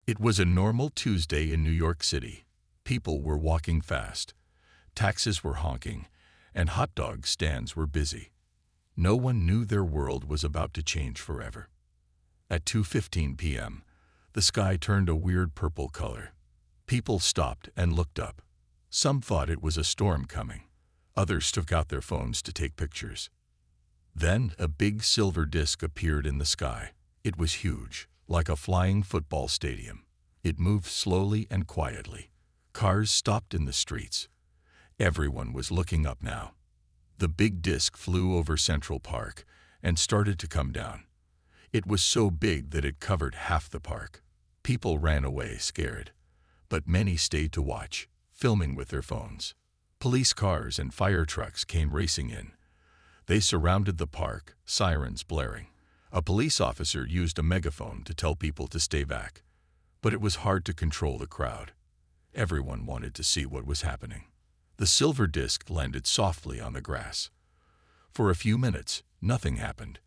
It was a normal Tuesday in New York City. People were walking fast, taxis were honking, and hot dog stands were busy. No one knew their world was about to change forever. At 2:15 p.m., the sky turned a weird purple color. People stopped and looked up. Some thought it was a storm coming. Others took out their phones to take pictures. Then a big silver disk appeared in the sky. It was huge, like a flying football stadium. It moved slowly and quietly. Cars stopped in the streets. Everyone was looking up now. The big disk flew over Central Park and started to come down. It was so big that it covered half the park. People ran away scared, but many stayed to watch, filming with their phones. Police cars and fire trucks came racing in. They surrounded the park, sirens blaring. A police officer used a megaphone to tell people to stay back, but it was hard to control the crowd. Everyone wanted to see what was happening. The silver disk landed softly on the grass. For a few minutes, nothing happened.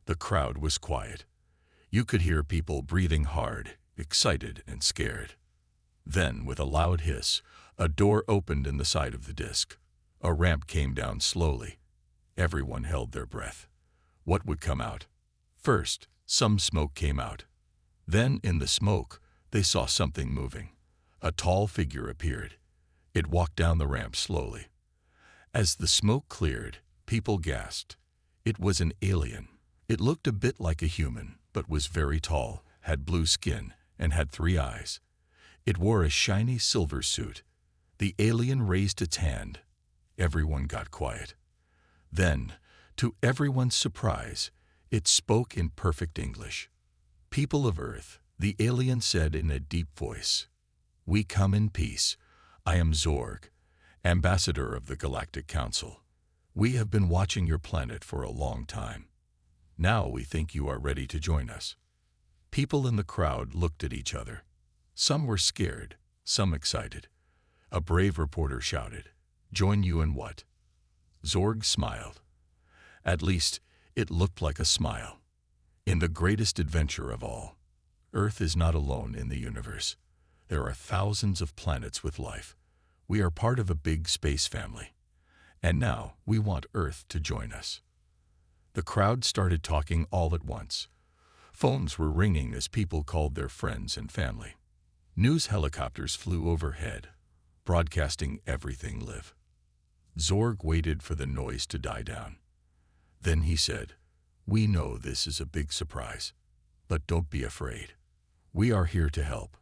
The crowd was quiet. You could hear people breathing hard, excited and scared. Then, with a loud hiss, a door opened in the side of the disk. A ramp came down slowly. Everyone held their breath. What would come out? First, some smoke came out. Then, in the smoke, they saw something moving. A tall figure appeared. It walked down the ramp slowly. As the smoke cleared, people gasped. It was an alien. It looked a bit like a human, but was very tall, had blue skin, and had 3 eyes. It wore a shiny silver suit. The alien raised its hand. Everyone got quiet. Then, to everyone's surprise, it spoke in perfect English. "People of Earth," the alien said in a deep voice, "we come in peace. I am Zorg, ambassador of the Galactic Council. We have been watching your planet for a long time. Now we think you are ready to join us." People in the crowd looked at each other. Some were scared, some excited. A brave reporter shouted, "Join you in what?" Zorg smiled. At least, it looked like a smile. "In the greatest adventure of all. Earth is not alone in the universe. There are thousands of planets with life. We are part of a big space family. And now we want Earth to join us." The crowd started talking all at once. Phones were ringing as people called their friends and family. News helicopters flew overhead, broadcasting everything live. Zorg waited for the noise to die down. Then he said, "We know this is a big surprise, but don't be afraid. We are here to help.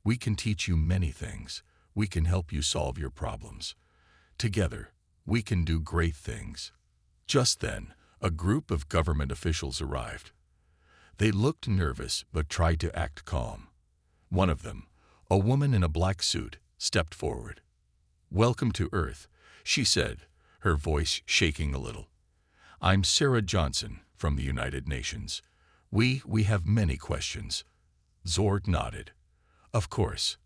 We can teach you many things. We can help you solve your problems. Together, we can do great things." Just then, a group of government officials arrived. They looked nervous but tried to act calm. One of them, a woman in a black suit, stepped forward. "Welcome to Earth," she said, her voice shaking a little. "I'm Sarah Johnson from the United Nations. We have many questions." Zorg nodded. "Of course,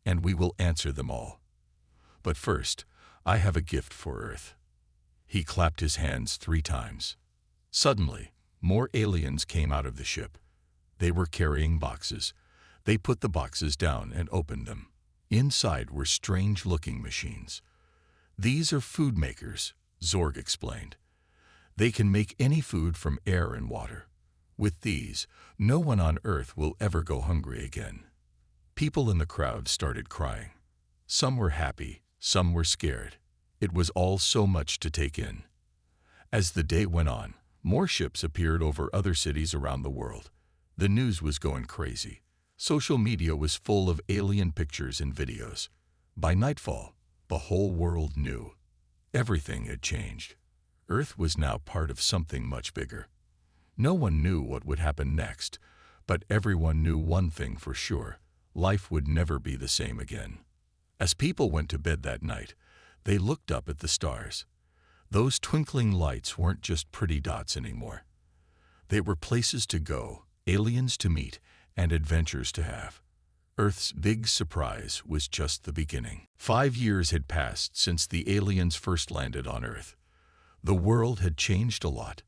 and we will answer them all. But first, I have a gift for Earth." He clapped his hands 3 times. Suddenly, more aliens came out of the ship. They were carrying boxes. They put the boxes down and opened them. Inside were strange-looking machines. "These are food makers," Zorg explained. "They can make any food from air and water. With these, no one on Earth will ever go hungry again." People in the crowd started crying. Some were happy, some were scared. It was all so much to take in. As the day went on, more ships appeared over other cities around the world. The news was going crazy. Social media was full of alien pictures and videos. By nightfall, the whole world knew. Everything had changed. Earth was now part of something much bigger. No one knew what would happen next, but everyone knew one thing for sure: life would never be the same again. As people went to bed that night, they looked up at the stars. Those twinkling lights weren't just pretty dots anymore. They were places to go, aliens to meet, and adventures to have. Earth's big surprise was just the beginning. 5 years had passed since the aliens first landed on Earth. The world had changed a lot.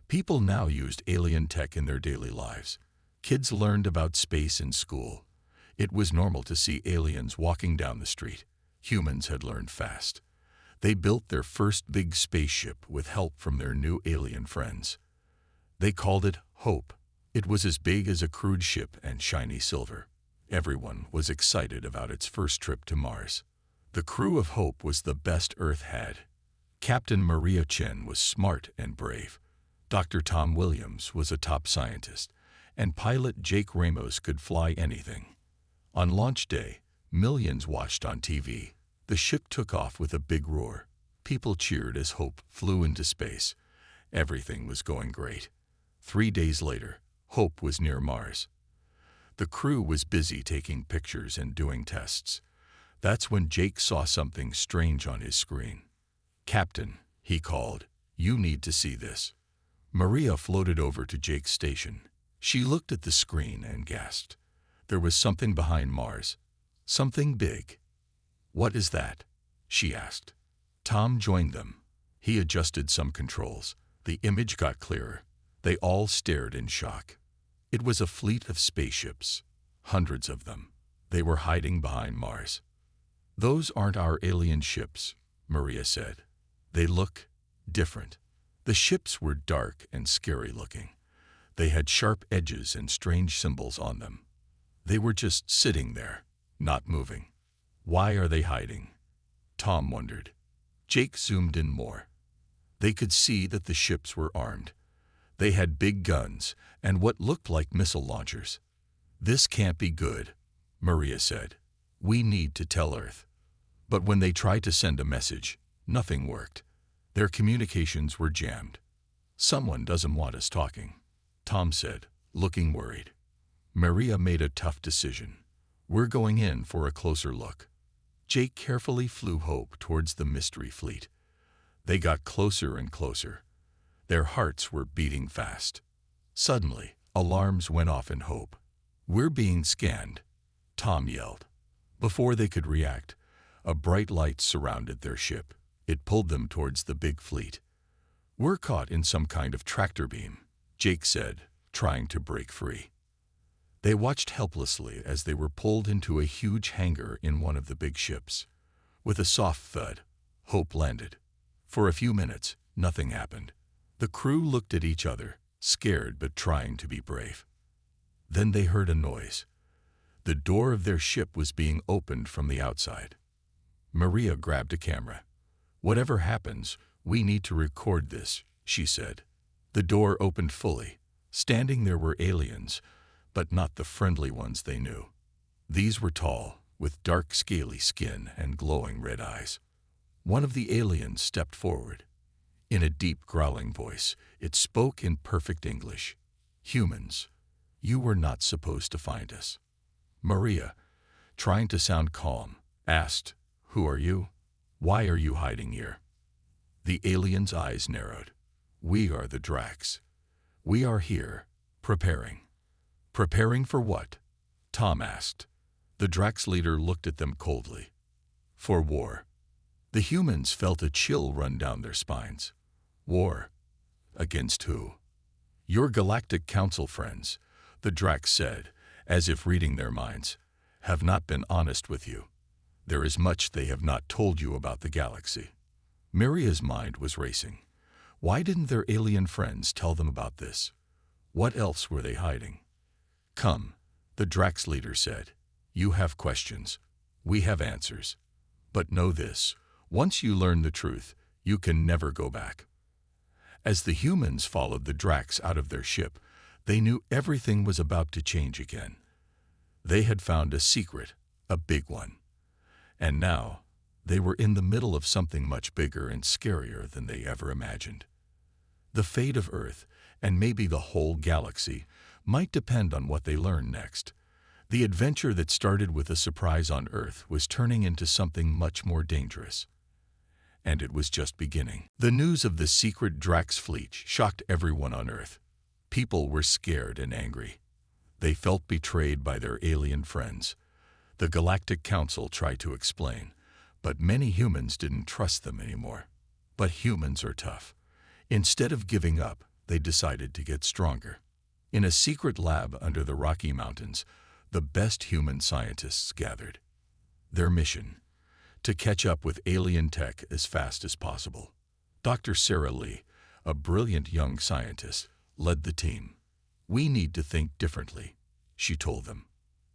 People now used alien tech in their daily lives. Kids learned about space in school. It was normal to see aliens walking down the street. Humans had learned fast. They built their first big spaceship with help from their new alien friends. They called it Hope. It was as big as a crude ship and shiny silver. Everyone was excited about its first trip to Mars. The crew of Hope was the best Earth had. Captain Maria Chen was smart and brave. Dr. Tom Williams was a top scientist, and pilot Jake Ramos could fly anything. On launch day, millions watched on TV. The ship took off with a big roar. People cheered as Hope flew into space. Everything was going great. 3 days later, Hope was near Mars. The crew was busy taking pictures and doing tests. That's when Jake saw something strange on his screen. "Captain," he called, "you need to see this." Maria floated over to Jake's station. She looked at the screen and gasped. There was something behind Mars. Something big. "What is that?" she asked. Tom joined them. He adjusted some controls. The image got clearer. They all stared in shock. It was a fleet of spaceships, hundreds of them. They were hiding behind Mars. "Those aren't our alien ships," Maria said. "They look different." The ships were dark and scary looking. They had sharp edges and strange symbols on them. They were just sitting there, not moving. Why are they hiding? Tom wondered. Jake zoomed in more. They could see that the ships were armed. They had big guns and what looked like missile launchers. "This can't be good," Maria said. "We need to tell Earth." But when they tried to send a message, nothing worked. Their communications were jammed. "Someone doesn't want us talking," Tom said, looking worried. Maria made a tough decision. "We're going in for a closer look." Jake carefully flew Hope towards the mystery fleet. They got closer and closer. Their hearts were beating fast. Suddenly, alarms went off in Hope. "We're being scanned," Tom yelled. Before they could react, a bright light surrounded their ship. It pulled them towards the big fleet. "We're caught in some kind of tractor beam," Jake said, trying to break free. They watched helplessly as they were pulled into a huge hangar in one of the big ships. With a soft thud, Hope landed. For a few minutes, nothing happened. The crew looked at each other, scared but trying to be brave. Then they heard a noise. The door of their ship was being opened from the outside. Maria grabbed a camera. "Whatever happens, we need to record this," she said. The door opened fully. Standing there were aliens, but not the friendly ones they knew. These were tall, with dark scaly skin and glowing red eyes. One of the aliens stepped forward. In a deep growling voice, it spoke in perfect English. "Humans, you were not supposed to find us." Maria, trying to sound calm, asked, "Who are you? Why are you hiding here?" The alien's eyes narrowed. "We are the Dracs. We are here, preparing." "Preparing for what?" Tom asked. The Dracs leader looked at them coldly. "For war." The humans felt a chill run down their spines. "War? Against who?" "Your Galactic Council friends," the Dracs said, as if reading their minds, "have not been honest with you. There is much they have not told you about the galaxy." Maria's mind was racing. Why didn't their alien friends tell them about this? What else were they hiding? "Come," the Drax leader said. "You have questions. We have answers. But know this, once you learn the truth, you can never go back." As the humans followed the Drax out of their ship, they knew everything was about to change again. They had found a secret, a big one. And now, they were in the middle of something much bigger and scarier than they ever imagined. The fate of Earth, and maybe the whole galaxy, might depend on what they learned next. The adventure that started with a surprise on Earth was turning into something much more dangerous. And it was just beginning. The news of the secret Drax fleet shocked everyone on Earth. People were scared and angry. They felt betrayed by their alien friends. The Galactic Council tried to explain, but many humans didn't trust them anymore. But humans are tough. Instead of giving up, they decided to get stronger. In a secret lab under the Rocky Mountains, The best human scientists gathered. Their mission: to catch up with alien tech as fast as possible. Dr. Sarah Lee, a brilliant young scientist, led the team. "We need to think differently," she told them.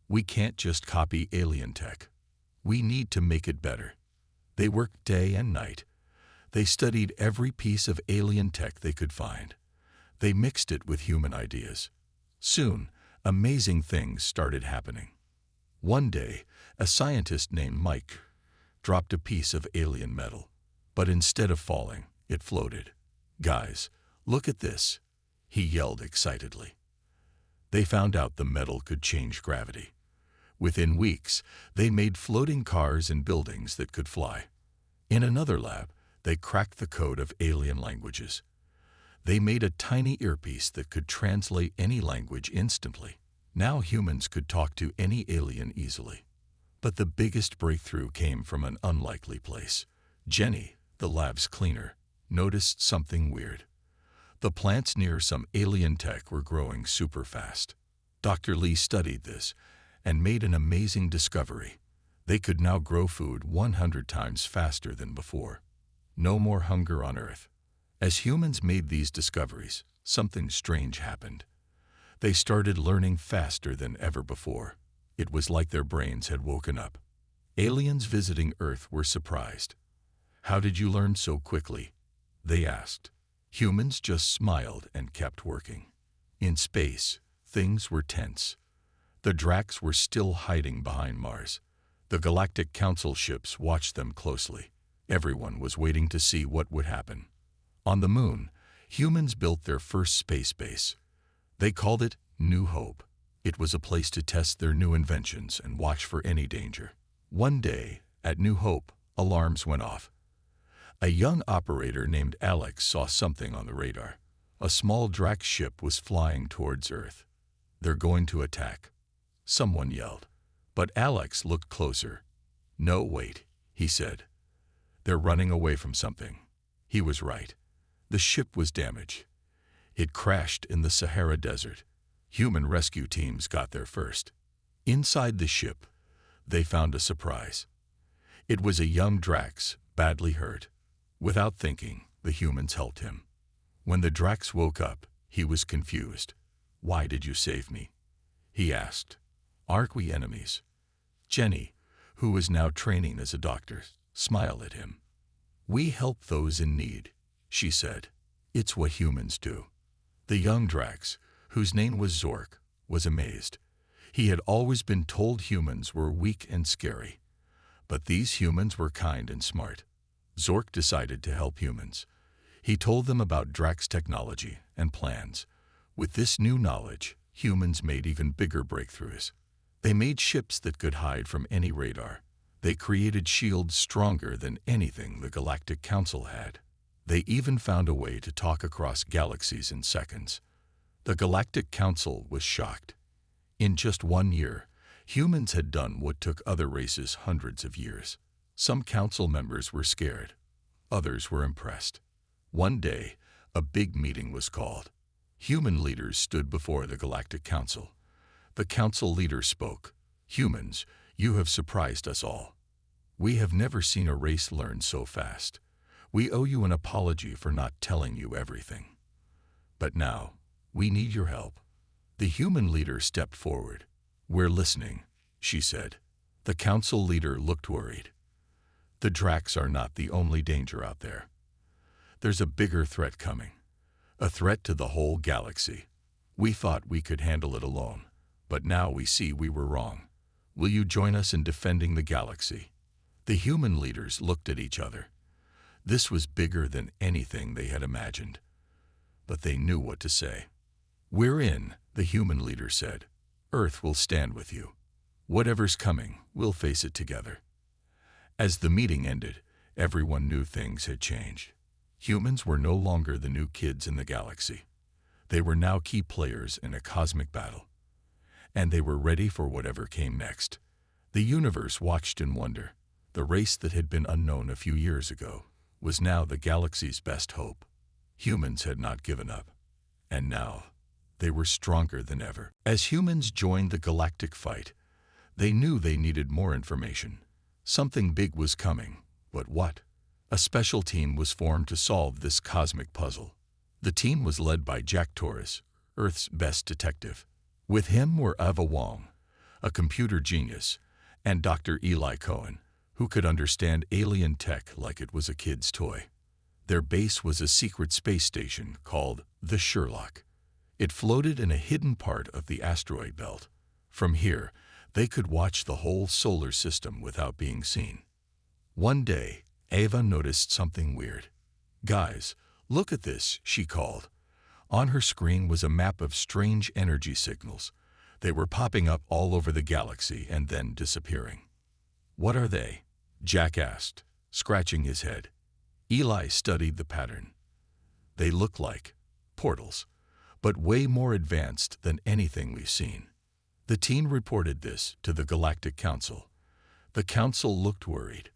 "We can't just copy alien tech. We need to make it better." They worked day and night. They studied every piece of alien tech they could find. They mixed it with human ideas. Soon, amazing things started happening. One day, a scientist named Mike dropped a piece of alien metal, but instead of falling, it floated. "Guys, look at this," he yelled excitedly. They found out the metal could change gravity. Within weeks, they made floating cars and buildings that could fly. In another lab, they cracked the code of alien languages. They made a tiny earpiece that could translate any language instantly. Now humans could talk to any alien easily. But the biggest breakthrough came from an unlikely place. Jenny, the lab's cleaner, noticed something weird. The plants near some alien tech were growing super fast. Dr. Lee studied this and made an amazing discovery. They could now grow food 100 times faster than before. No more hunger on Earth. As humans made these discoveries, something strange happened. They started learning faster than ever before. It was like their brains had woken up. Aliens visiting Earth were surprised. "How did you learn so quickly?" they asked. Humans just smiled and kept working. In space, things were tense. The Dracs were still hiding behind Mars. The Galactic Council ships watched them closely. Everyone was waiting to see what would happen. On the Moon, humans built their first space base. They called it New Hope. It was a place to test their new inventions and watch for any danger. One day, at New Hope, alarms went off. A young operator named Alex saw something on the radar. A small Drac ship was flying towards Earth. "They're going to attack," someone yelled. But Alex looked closer. "No, wait," he said. "They're running away from something." He was right. The ship was damaged. It crashed in the Sahara Desert. Human rescue teams got there first. Inside the ship, they found a surprise. It was a young Drax, badly hurt. Without thinking, the humans helped him. When the Drax woke up, he was confused. "Why did you save me?" he asked. "Aren't we enemies?" Jenny, who was now training as a doctor, smiled at him. "We help those in need," she said. "It's what humans do." The young Drax, whose name was Zork, was amazed. He had always been told humans were weak and scary. But these humans were kind and smart. Zork decided to help humans. He told them about Drax technology and plans. With this new knowledge, humans made even bigger breakthroughs. They made ships that could hide from any radar. They created shields stronger than anything the Galactic Council had. They even found a way to talk across galaxies in seconds. The Galactic Council was shocked. In just 1 year, humans had done what took other races hundreds of years. Some council members were scared. Others were impressed. One day, a big meeting was called. Human leaders stood before the Galactic Council. The council leader spoke. "Humans, you have surprised us all. We have never seen a race learn so fast. We owe you an apology for not telling you everything. But now, we need your help." The human leader stepped forward. "We're listening," she said. The council leader looked worried. "The Dracs are not the only danger out there. There's a bigger threat coming. A threat to the whole galaxy. We thought we could handle it alone, but now we see we were wrong. Will you join us in defending the galaxy?" The human leaders looked at each other. This was bigger than anything they had imagined. But they knew what to say. "We're in," the human leader said. "Earth will stand with you. Whatever's coming, we'll face it together." As the meeting ended, everyone knew things had changed. Humans were no longer the new kids in the galaxy. They were now key players in a cosmic battle. And they were ready for whatever came next. The universe watched in wonder. The race that had been unknown a few years ago was now the galaxy's best hope. Humans had not given up. And now, They were stronger than ever. As humans joined the galactic fight, they knew they needed more information. Something big was coming, but what? A special team was formed to solve this cosmic puzzle. The team was led by Jack Torres, Earth's best detective. With him were Ava Wong, a computer genius, and Dr. Eli Cohen, who could understand alien tech like it was a kid's toy. Their base was a secret space station called the Sherlock. It floated in a hidden part of the asteroid belt. From here, they could watch the whole solar system without being seen. One day, Ava noticed something weird. "Guys, look at this," she called. On her screen was a map of strange energy signals. They were popping up all over the galaxy and then disappearing. "What are they?" Jack asked, scratching his head. Eli studied the pattern. "They look like portals, but way more advanced than anything we've seen." The team reported this to the Galactic Council. The Council looked worried.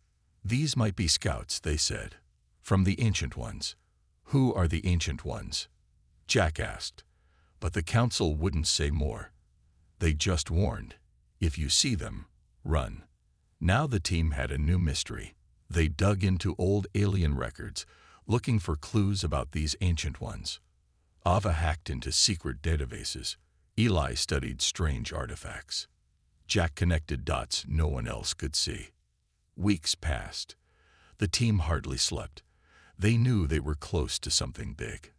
"These might be scouts," they said, "from the Ancient Ones." "Who are the Ancient Ones?" Jack asked. But the Council wouldn't say more. They just warned, "If you see them, run." Now the team had a new mystery. They dug into old alien records, looking for clues about these Ancient Ones. Ava hacked into secret databases. Eli studied strange artifacts. Jack connected dots no one else could see. Weeks passed. The team hardly slept. They knew they were close to something big.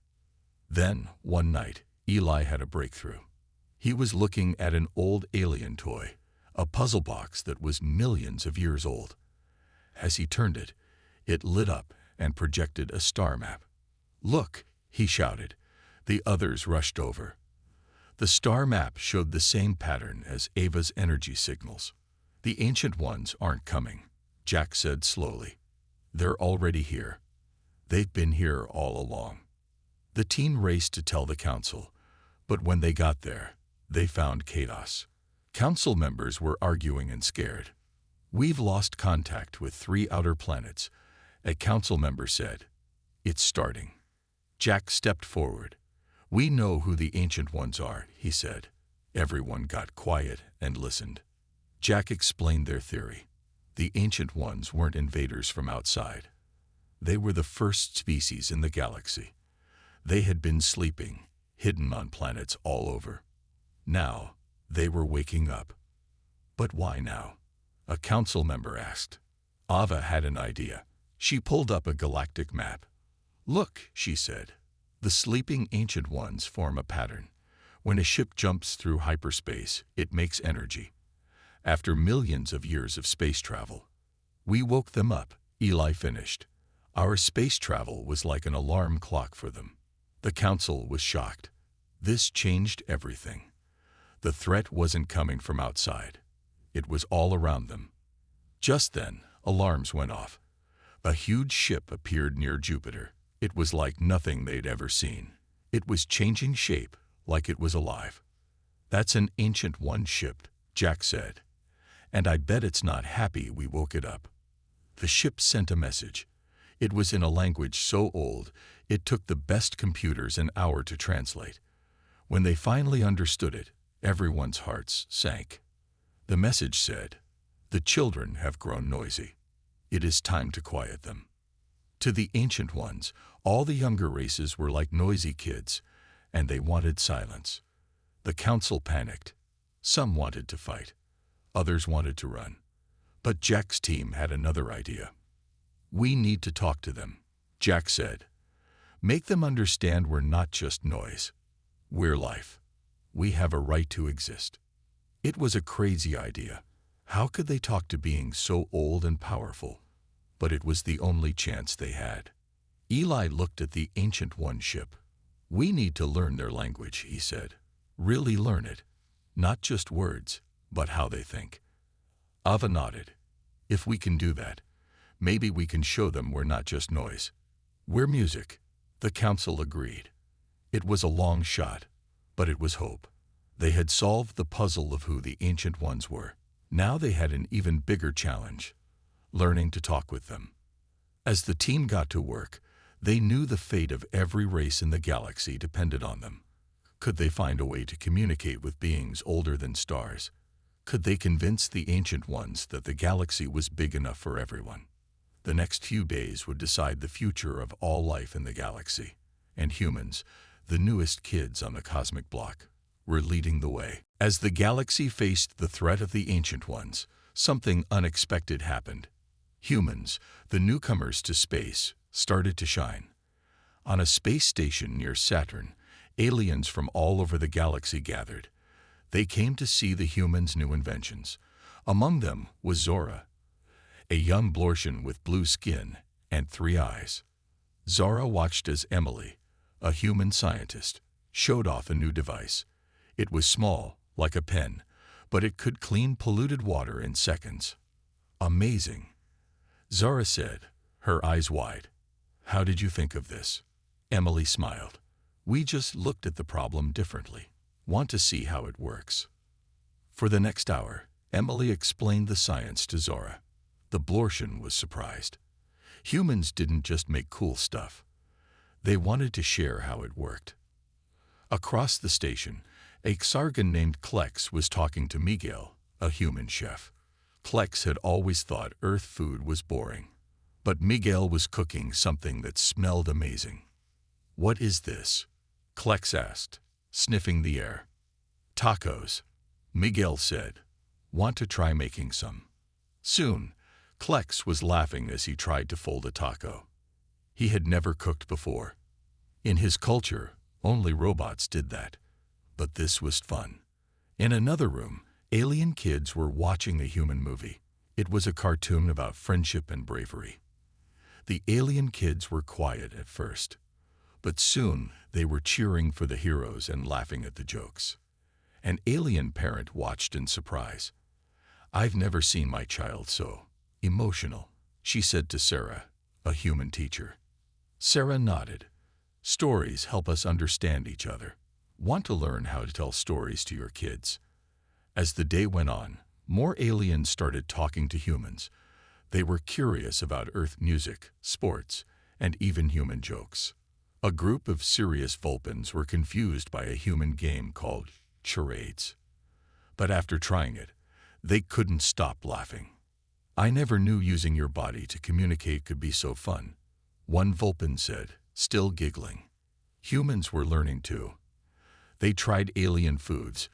Then, one night, Eli had a breakthrough. He was looking at an old alien toy, a puzzle box that was millions of years old. As he turned it, it lit up and projected a star map. "Look!" he shouted. The others rushed over. The star map showed the same pattern as Ava's energy signals. "The Ancient Ones aren't coming," Jack said slowly. "They're already here. They've been here all along." The team raced to tell the Council, but when they got there, they found chaos. Council members were arguing and scared. "We've lost contact with 3 outer planets," a council member said. "It's starting." Jack stepped forward. "We know who the Ancient Ones are," he said. Everyone got quiet and listened. Jack explained their theory. The Ancient Ones weren't invaders from outside. They were the first species in the galaxy. They had been sleeping, hidden on planets all over. Now, they were waking up. "But why now?" a council member asked. Ava had an idea. She pulled up a galactic map. "Look," she said. "The sleeping Ancient Ones form a pattern. When a ship jumps through hyperspace, it makes energy. After millions of years of space travel, we woke them up," Eli finished. "Our space travel was like an alarm clock for them." The council was shocked. This changed everything. The threat wasn't coming from outside. It was all around them. Just then, alarms went off. A huge ship appeared near Jupiter. It was like nothing they'd ever seen. It was changing shape, like it was alive. "That's an Ancient One ship," Jack said. "And I bet it's not happy we woke it up." The ship sent a message. It was in a language so old, it took the best computers an hour to translate. When they finally understood it, everyone's hearts sank. The message said, "The children have grown noisy. It is time to quiet them." To the Ancient Ones, all the younger races were like noisy kids, and they wanted silence. The council panicked. Some wanted to fight. Others wanted to run. But Jack's team had another idea. "We need to talk to them," Jack said. "Make them understand we're not just noise. We're life. We have a right to exist." It was a crazy idea. How could they talk to beings so old and powerful? But it was the only chance they had. Eli looked at the Ancient One ship. "We need to learn their language," he said. "Really learn it. Not just words, but how they think." Ava nodded. "If we can do that, maybe we can show them we're not just noise. We're music." The council agreed. It was a long shot, but it was hope. They had solved the puzzle of who the Ancient Ones were. Now they had an even bigger challenge, learning to talk with them. As the team got to work, they knew the fate of every race in the galaxy depended on them. Could they find a way to communicate with beings older than stars? Could they convince the Ancient Ones that the galaxy was big enough for everyone? The next few days would decide the future of all life in the galaxy. And humans, the newest kids on the cosmic block, were leading the way. As the galaxy faced the threat of the Ancient Ones, something unexpected happened. Humans, the newcomers to space, started to shine. On a space station near Saturn, aliens from all over the galaxy gathered. They came to see the humans' new inventions. Among them was Zora, a young Blortian with blue skin and 3 eyes. Zora watched as Emily, a human scientist, showed off a new device. It was small, like a pen, but it could clean polluted water in seconds. Amazing, Zora said, her eyes wide. How did you think of this? Emily smiled. We just looked at the problem differently. Want to see how it works. For the next hour, Emily explained the science to Zora. The Blortian was surprised. Humans didn't just make cool stuff. They wanted to share how it worked. Across the station, a Xargan named Klex was talking to Miguel, a human chef. Klex had always thought Earth food was boring. But Miguel was cooking something that smelled amazing. What is this? Klex asked, sniffing the air. Tacos, Miguel said. Want to try making some? Soon, Klex was laughing as he tried to fold a taco. He had never cooked before. In his culture, only robots did that. But this was fun. In another room, alien kids were watching a human movie. It was a cartoon about friendship and bravery. The alien kids were quiet at first, but soon they were cheering for the heroes and laughing at the jokes. An alien parent watched in surprise. I've never seen my child so emotional, she said to Sarah, a human teacher. Sarah nodded. Stories help us understand each other. Want to learn how to tell stories to your kids? As the day went on, more aliens started talking to humans. They were curious about Earth music, sports, and even human jokes. A group of serious Vulpans were confused by a human game called charades. But after trying it, they couldn't stop laughing. I never knew using your body to communicate could be so fun, one Vulpan said, still giggling. Humans were learning too. They tried alien foods,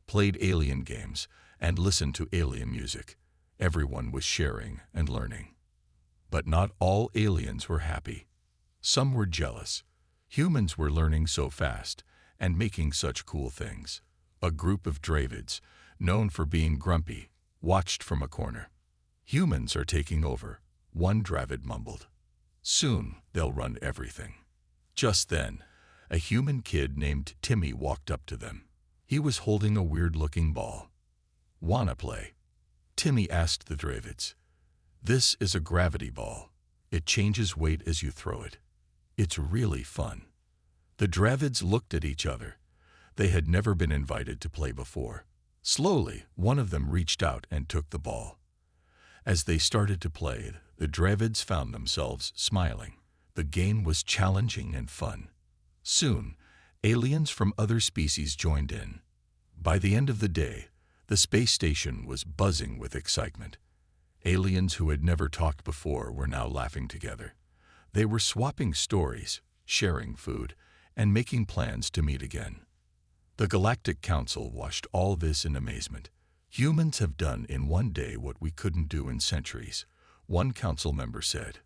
played alien games, and listened to alien music. Everyone was sharing and learning. But not all aliens were happy. Some were jealous. Humans were learning so fast and making such cool things. A group of Dravids, known for being grumpy, watched from a corner. Humans are taking over, one Dravid mumbled. Soon they'll run everything. Just then, a human kid named Timmy walked up to them. He was holding a weird-looking ball. Wanna play? Timmy asked the Dravids. This is a gravity ball. It changes weight as you throw it. It's really fun. The Dravids looked at each other. They had never been invited to play before. Slowly, one of them reached out and took the ball. As they started to play, the Dravids found themselves smiling. The game was challenging and fun. Soon, aliens from other species joined in. By the end of the day, the space station was buzzing with excitement. Aliens who had never talked before were now laughing together. They were swapping stories, sharing food, and making plans to meet again. The Galactic Council watched all this in amazement. Humans have done in one day what we couldn't do in centuries, one council member said.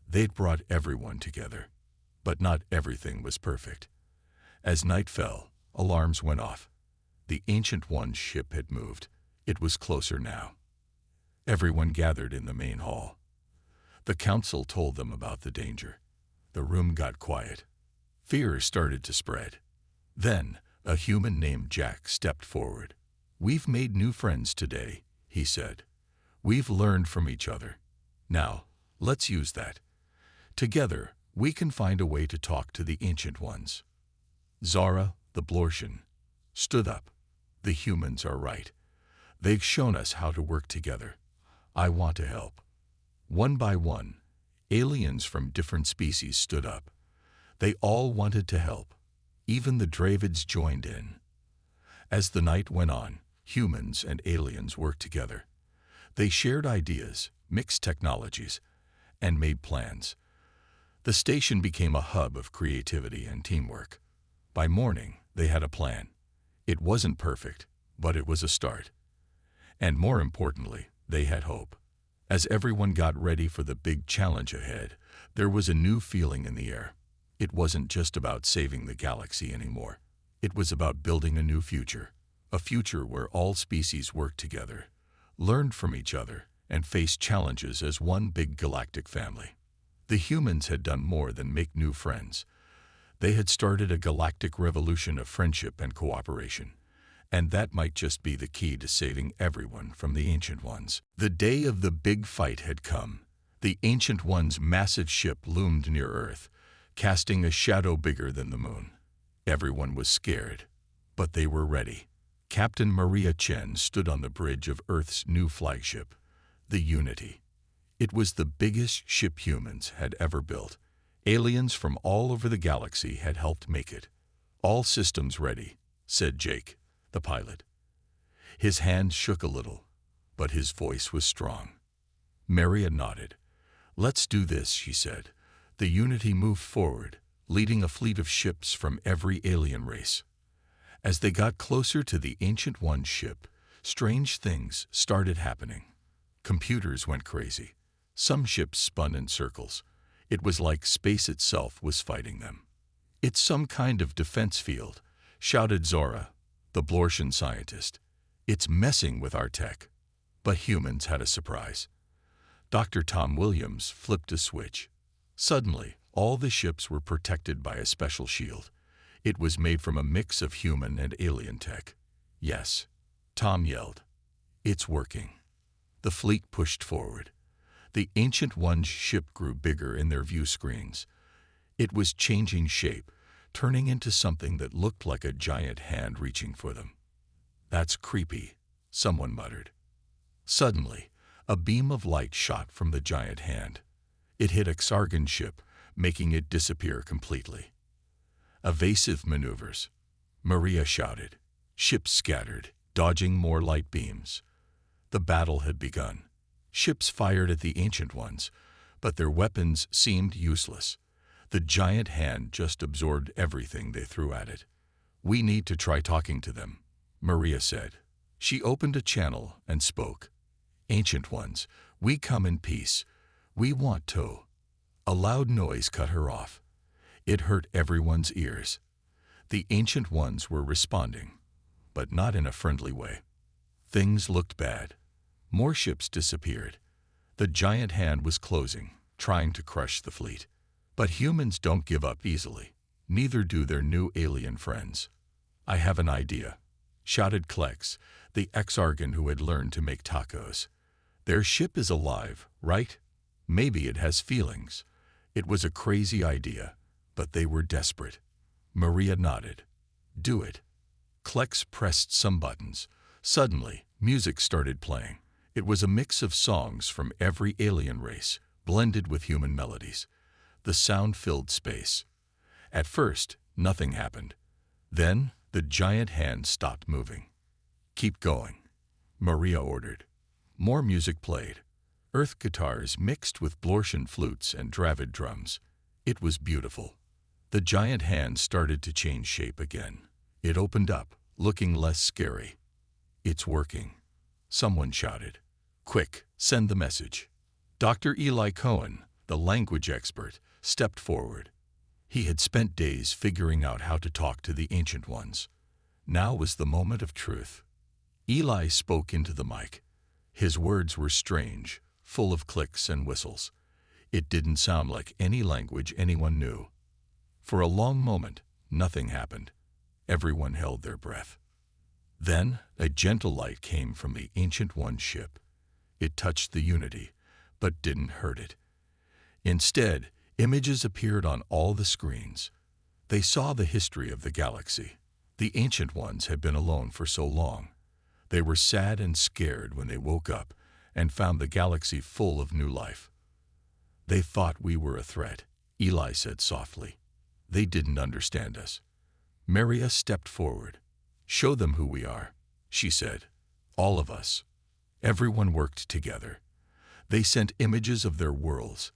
They'd brought everyone together. But not everything was perfect. As night fell, alarms went off. The Ancient One's ship had moved. It was closer now. Everyone gathered in the main hall. The council told them about the danger. The room got quiet. Fear started to spread. Then, a human named Jack stepped forward. We've made new friends today, he said. We've learned from each other. Now, let's use that. Together, we can find a way to talk to the Ancient Ones. Zara, the Blortian, stood up. The humans are right. They've shown us how to work together. I want to help. One by one, aliens from different species stood up. They all wanted to help. Even the Dravids joined in. As the night went on, humans and aliens worked together. They shared ideas, mixed technologies, and made plans. The station became a hub of creativity and teamwork. By morning, they had a plan. It wasn't perfect, but it was a start. And more importantly, they had hope. As everyone got ready for the big challenge ahead, there was a new feeling in the air. It wasn't just about saving the galaxy anymore. It was about building a new future. A future where all species worked together, learned from each other, and faced challenges as one big galactic family. The humans had done more than make new friends. They had started a galactic revolution of friendship and cooperation. And that might just be the key to saving everyone from the Ancient Ones. The day of the big fight had come. The Ancient One's massive ship loomed near Earth, casting a shadow bigger than the moon. Everyone was scared, but they were ready. Captain Maria Chen stood on the bridge of Earth's new flagship, the Unity. It was the biggest ship humans had ever built. Aliens from all over the galaxy had helped make it. "All systems ready," said Jake, the pilot. His hand shook a little, but his voice was strong. Maria nodded. "Let's do this," she said. The Unity moved forward, leading a fleet of ships from every alien race. As they got closer to the Ancient One's ship, strange things started happening. Computers went crazy. Some ships spun in circles. It was like space itself was fighting them. "It's some kind of defense field," shouted Zora, the Blortian scientist. "It's messing with our tech." But humans had a surprise. Dr. Tom Williams flipped a switch. Suddenly, all the ships were protected by a special shield. It was made from a mix of human and alien tech. "Yes," Tom yelled. "It's working." The fleet pushed forward. The Ancient One's ship grew bigger in their view screens. It was changing shape, turning into something that looked like a giant hand reaching for them. "That's creepy," someone muttered. Suddenly, a beam of light shot from the giant hand. It hit Exargan's ship, making it disappear completely. "Evasive maneuvers," Maria shouted. Ships scattered, dodging more light beams. The battle had begun. Ships fired at the Ancient Ones, but their weapons seemed useless. The giant hand just absorbed everything they threw at it. "We need to try talking to them," Maria said. She opened a channel and spoke. "Ancient Ones, we come in peace. We want to." A loud noise cut her off. It hurt everyone's ears. The Ancient Ones were responding, but not in a friendly way. Things looked bad. More ships disappeared. The giant hand was closing, trying to crush the fleet. But humans don't give up easily. Neither do their new alien friends. "I have an idea," shouted Klex, the Exargan who had learned to make tacos. "Their ship is alive, right? Maybe it has feelings." It was a crazy idea, but they were desperate. Maria nodded. "Do it." Klex pressed some buttons. Suddenly, music started playing. It was a mix of songs from every alien race, blended with human melodies. The sound filled space. At first, nothing happened. Then, the giant hand stopped moving. "Keep going," Maria ordered. More music played. Earth guitars mixed with Blortian flutes and Dravid drums. It was beautiful. The giant hand started to change shape again. It opened up, looking less scary. "It's working," someone shouted. "Quick, send the message." Dr. Eli Cohen, the language expert, stepped forward. He had spent days figuring out how to talk to the Ancient Ones. Now was the moment of truth. Eli spoke into the mic. His words were strange, full of clicks and whistles. It didn't sound like any language anyone knew. For a long moment, nothing happened. Everyone held their breath. Then, a gentle light came from the Ancient One's ship. It touched the Unity, but didn't hurt it. Instead, images appeared on all the screens. They saw the history of the galaxy. The Ancient Ones had been alone for so long. They were sad and scared when they woke up and found the galaxy full of new life. "They thought we were a threat," Eli said softly. "They didn't understand us." Maria stepped forward. "Show them who we are," she said. "All of us." Everyone worked together. They sent images of their worlds,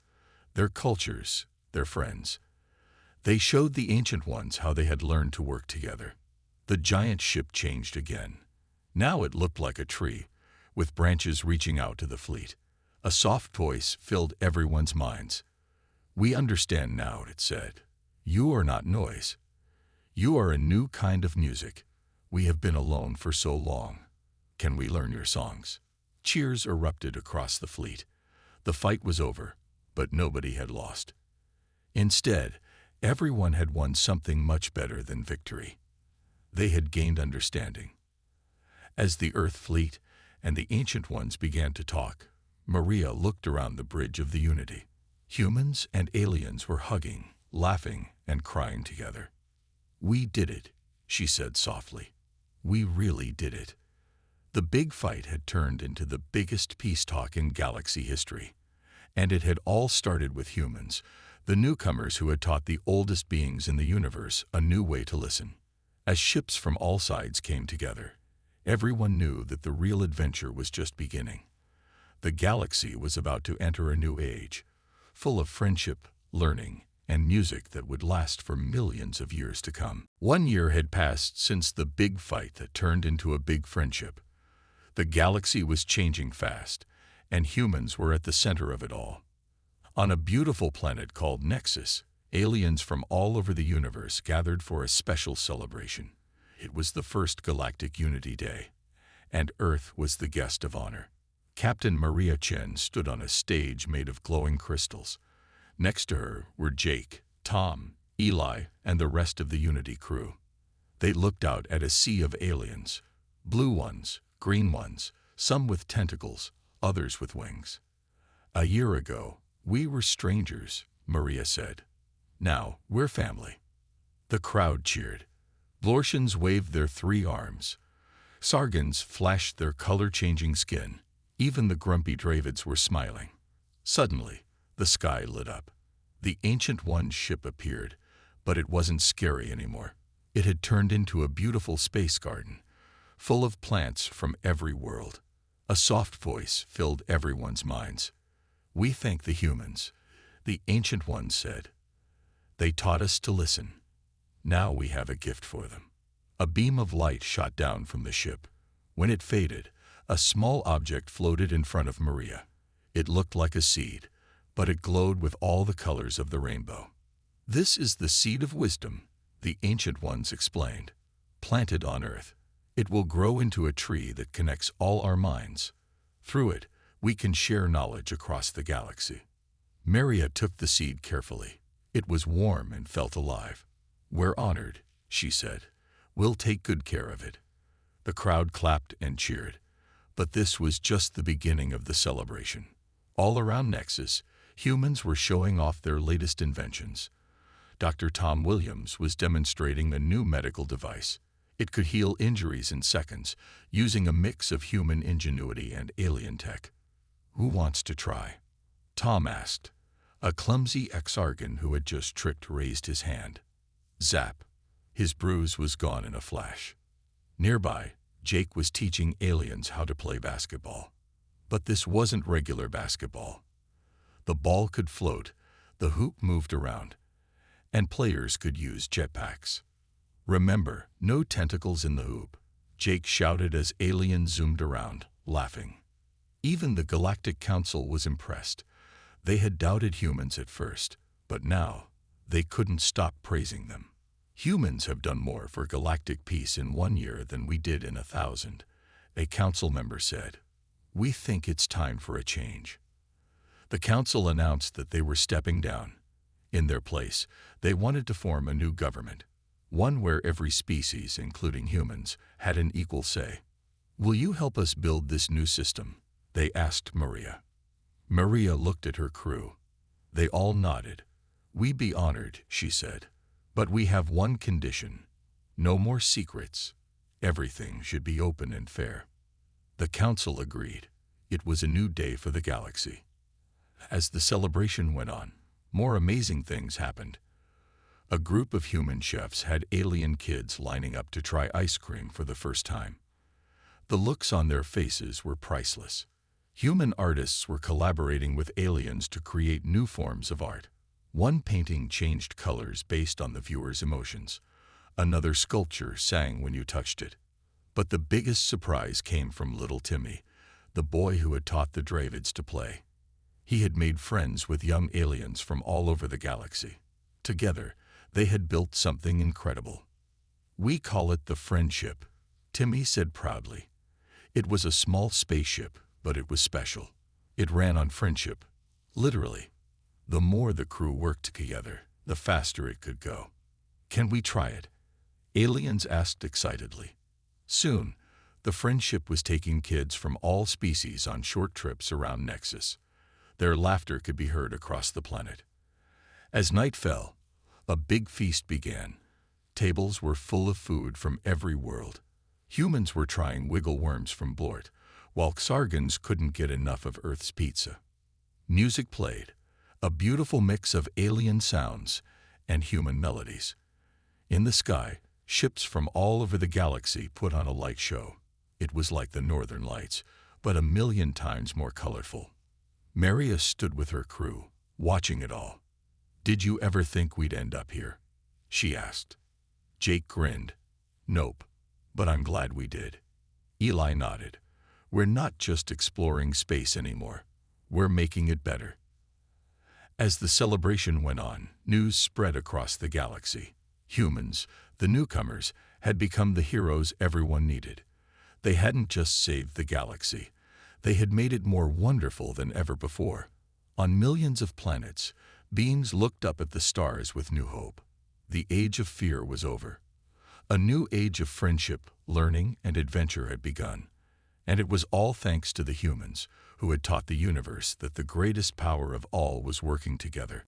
their cultures, their friends. They showed the Ancient Ones how they had learned to work together. The giant ship changed again. Now it looked like a tree, with branches reaching out to the fleet. A soft voice filled everyone's minds. "We understand now," it said. "You are not noise. You are a new kind of music. We have been alone for so long. Can we learn your songs?" Cheers erupted across the fleet. The fight was over, but nobody had lost. Instead, everyone had won something much better than victory. They had gained understanding. As the Earth fleet and the Ancient Ones began to talk, Maria looked around the bridge of the Unity. Humans and aliens were hugging, laughing, and crying together. "We did it," she said softly. "We really did it." The big fight had turned into the biggest peace talk in galaxy history. And it had all started with humans, the newcomers who had taught the oldest beings in the universe a new way to listen. As ships from all sides came together, everyone knew that the real adventure was just beginning. The galaxy was about to enter a new age, full of friendship, learning, and music that would last for millions of years to come. 1 year had passed since the big fight that turned into a big friendship. The galaxy was changing fast, and humans were at the center of it all. On a beautiful planet called Nexus, aliens from all over the universe gathered for a special celebration. It was the first Galactic Unity Day, and Earth was the guest of honor. Captain Maria Chen stood on a stage made of glowing crystals. Next to her were Jake, Tom, Eli, and the rest of the Unity crew. They looked out at a sea of aliens, blue ones, green ones, some with tentacles, others with wings. "A year ago, we were strangers," Maria said. "Now, we're family." The crowd cheered. Blortians waved their 3 arms. Sargans flashed their color-changing skin. Even the grumpy Dravids were smiling. Suddenly, the sky lit up. The Ancient One's ship appeared, but it wasn't scary anymore. It had turned into a beautiful space garden, full of plants from every world. A soft voice filled everyone's minds. "We thank the humans," the Ancient Ones said. "They taught us to listen. Now we have a gift for them." A beam of light shot down from the ship. When it faded, a small object floated in front of Maria. It looked like a seed, but it glowed with all the colors of the rainbow. "This is the seed of wisdom," the Ancient Ones explained. "Planted on Earth, it will grow into a tree that connects all our minds. Through it, we can share knowledge across the galaxy." Maria took the seed carefully. It was warm and felt alive. "We're honored," she said. "We'll take good care of it." The crowd clapped and cheered. But this was just the beginning of the celebration. All around Nexus, humans were showing off their latest inventions. Dr. Tom Williams was demonstrating a new medical device. It could heal injuries in seconds, using a mix of human ingenuity and alien tech. "Who wants to try?" Tom asked. A clumsy Exargan who had just tripped raised his hand. Zap! His bruise was gone in a flash. Nearby, Jake was teaching aliens how to play basketball. But this wasn't regular basketball. The ball could float, the hoop moved around, and players could use jetpacks. "Remember, no tentacles in the hoop," Jake shouted as aliens zoomed around, laughing. Even the Galactic Council was impressed. They had doubted humans at first, but now they couldn't stop praising them. "Humans have done more for galactic peace in 1 year than we did in 1,000, a council member said. "We think it's time for a change." The council announced that they were stepping down. In their place, they wanted to form a new government, one where every species, including humans, had an equal say. "Will you help us build this new system?" they asked Maria. Maria looked at her crew. They all nodded. "We'd be honored," she said. "But we have one condition. No more secrets. Everything should be open and fair." The council agreed. It was a new day for the galaxy. As the celebration went on, more amazing things happened. A group of human chefs had alien kids lining up to try ice cream for the first time. The looks on their faces were priceless. Human artists were collaborating with aliens to create new forms of art. One painting changed colors based on the viewer's emotions. Another sculpture sang when you touched it. But the biggest surprise came from little Timmy, the boy who had taught the Dravids to play. He had made friends with young aliens from all over the galaxy. Together, they had built something incredible. "We call it the Friendship," Timmy said proudly. It was a small spaceship, but it was special. It ran on friendship, literally. The more the crew worked together, the faster it could go. "Can we try it?" aliens asked excitedly. Soon, the Friendship was taking kids from all species on short trips around Nexus. Their laughter could be heard across the planet. As night fell, a big feast began. Tables were full of food from every world. Humans were trying wiggle worms from Blort, while Xargans couldn't get enough of Earth's pizza. Music played, a beautiful mix of alien sounds and human melodies. In the sky, ships from all over the galaxy put on a light show. It was like the Northern Lights, but 1,000,000 times more colorful. Maria stood with her crew, watching it all. "Did you ever think we'd end up here?" she asked. Jake grinned. "Nope, but I'm glad we did." Eli nodded. "We're not just exploring space anymore. We're making it better." As the celebration went on, news spread across the galaxy. Humans, the newcomers, had become the heroes everyone needed. They hadn't just saved the galaxy. They had made it more wonderful than ever before. On millions of planets, beings looked up at the stars with new hope. The age of fear was over. A new age of friendship, learning, and adventure had begun. And it was all thanks to the humans, who had taught the universe that the greatest power of all was working together.